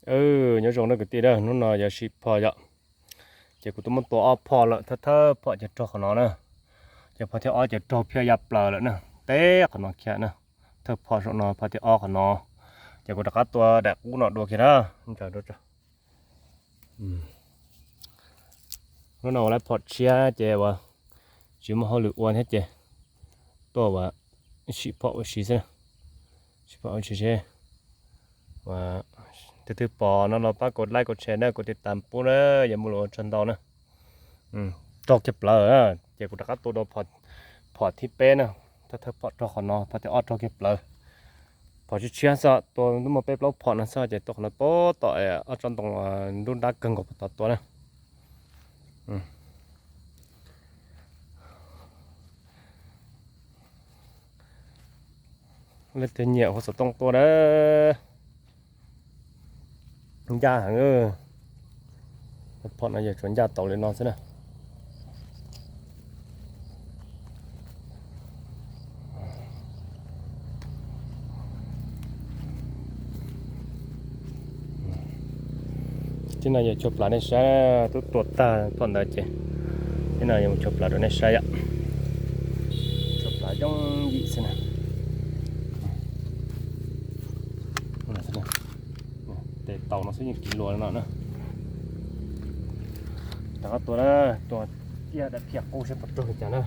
nhớ rằng nó cái tí đó nó giờ ship pho vậy chỉ của tôi muốn tổ pho là thơ pho chỉ cho nó nè chỉ pho theo chỉ cho phía nhập lờ nữa nè té của nó kia nè thơ pho cho nó pho theo của nó chỉ của đặcตัวđẹp cũ nó đua kia đó trời đất trời nó nào lại pho chia chỉว่าchỉ mà họ lựa quan hết chỉตัวว่าship pho ship thế ship pho ship thế và từ bỏ nó bắtกดไลค์กดแชร์นะกดติดตามปุ๊บนะอย่ามัวรอจนตอนนะจอกเจ็บเลยอ่ะเจ้ากูตะกัดตัวโดนพอที่เป็นนะถ้าเธอพอจอกขอนอพอจะออดจอกเจ็บเลยพอจะเชื่อซะตัวนู้นมาเป็นเราพอนะซะจะตกนะโป๊ะต่อยออดจนตรงรุ่นดักเกินกว่าต่อตัวนะเล่นเทียนเหนียวหัวสตรงตัวนะยาหางพอนะอย่าชวนยาโตเลยนอนซะนะที่นั่นอย่าชอบหลานในใช้ตัวตาตอนไหนเจที่นั่นอย่าชอบหลานในใช้อะชอบหลานย่องยี่สินะนั่นสินะแต่เต่าnó sẽ những kilo nữa nèแต่ก็ตัวนั้นตัวเตี้ยแต่เพียกกูใช้ปัดตัวจังนะ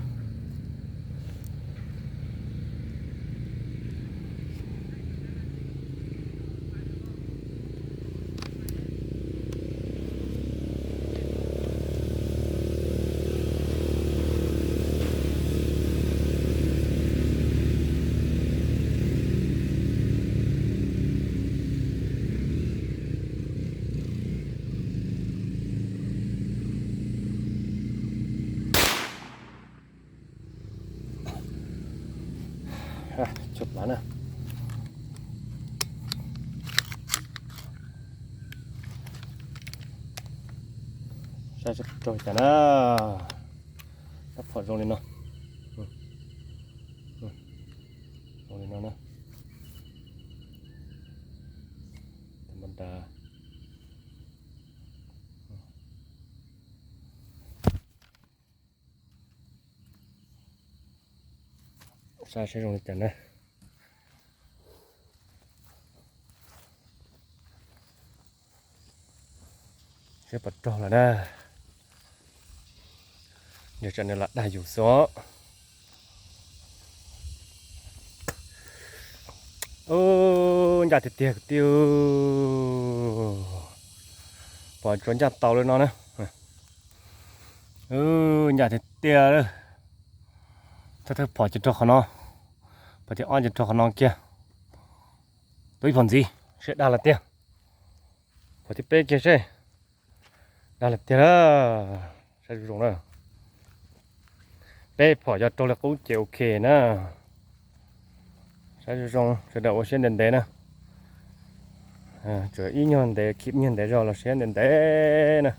จบแล้วนะใช่จบจังนะถ้าพอลงเลยเนาะลงเลยเนาะนะธรรมดาใช่ลงเลยจังนะใช้ปัดจอแล้วนะเดี๋ยวจะเนี่ยละได้อยู่ซะโอ้ยาเตี้ยเตี้ยปล่อยจนจับเต่าเลยเนาะนะยาเตี้ยเลยถ้าเธอปล่อยจะจอขนอปล่อยจะอ้อนจะจอขนอเกี้ยตัวผลสิเช็ดได้ละเตี้ยปล่อยที่เป๊ะเกี้ยใช่ได้ละเตี้ยละใช่ตรงนั้นเป๊ะพอจะตัวละกูจะโอเคนะใช่ตรงจะเดี๋ยวเส้นเดินเดินนะเจออีกอย่างเดินคลิปอย่างเดินรอเราเส้นเดินเดินนะ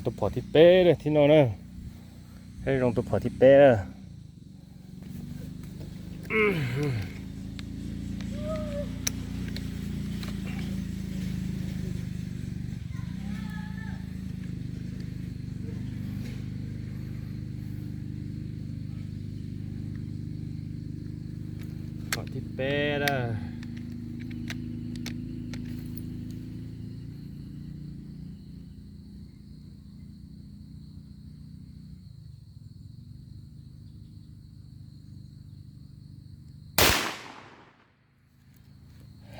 ตัวพอที่เป๊ะเลยที่นอนนะให้ลงตัวพอที่เป๊ะนะพอที่เป๊ะนะ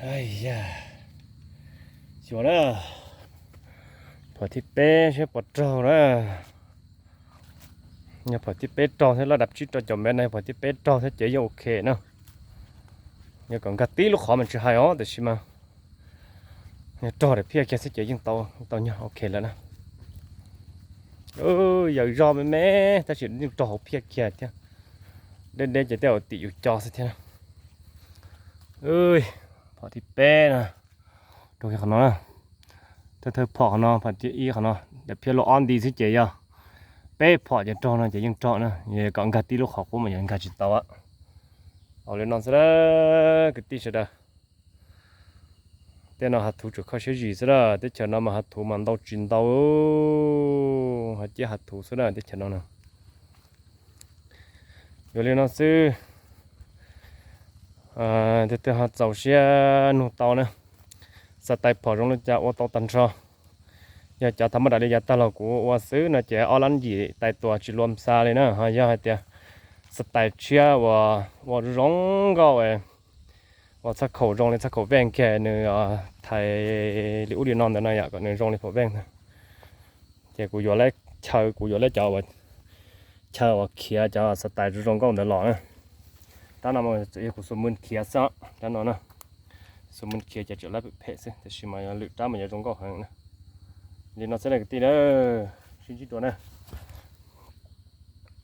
ไอ้ยาชัวร์นะพอที่เป๊ะใช่ปวดเจ้านะเนี่ยพอที่เป๊ะจอใช้ระดับชิดจอจอมแม่ในพอที่เป๊ะจอใช้เจ๊ยังโอเคเนาะเนี่ยก่อนกัดตีลูกขอมันจะหายอ๋อแต่ใช่ไหมเนี่ยจอเดี๋ยวพี่แกใช้เจ๊ยังโตเนี่ยโอเคแล้วนะอย่ารอแม่ถ้าฉันยังจอพี่แกเนี่ยเด่นจะเดี๋ยวติอยู่จอสักทีนะพอที่เป๊ะนะดูแค่ขนาดนะถ้าเธอพอขนาดพอที่อีขนาดเดี๋ยวพี่เราอ่อนดีสิเจ๊ยะเป๊ะพอจะจอนะเจ๊ยังจอนะเนี่ยก่อนกัดตีลูกขอกูมันยังกัดจิตตัว họ lên non sẽ đó cái tí sẽ đó tên nó hạt thú chủ khó gì sẽ đó để chờ nó mà hạt thú mà đâu chín đâu hạt chỉ hạt thú sẽ đó để chờ nó nè rồi lên nó sẽ để từ hạt dầu xe nụ tàu nè sẽ tay bỏ trong lên chảo tàu tần sao giờ chả thầm đã đi giờ ta là của hoa sứ nó chỉ ở lăn gì tại tòa chỉ luồn xa lên nữa ha giờ hai tia sẽ tay chia và rong gạo ấy và sắc khẩu rong lên sắc khẩu ven kia nữa thay liễu đi non đó này ạ còn nữa rong lên khẩu ven thôi thì của giờ lấy chờ của giờ lấy chảo và chờ và kia chảo sẽ tay rong gạo để lọ nữa ta nằm ở chỗ của số môn kia sao ta nói nè số môn kia chỉ chỗ lấy bị phê chứ thì mà lựa ra mà giờ rong gạo hàng nè thì nó sẽ là cái tí đó xin chỉตัวnè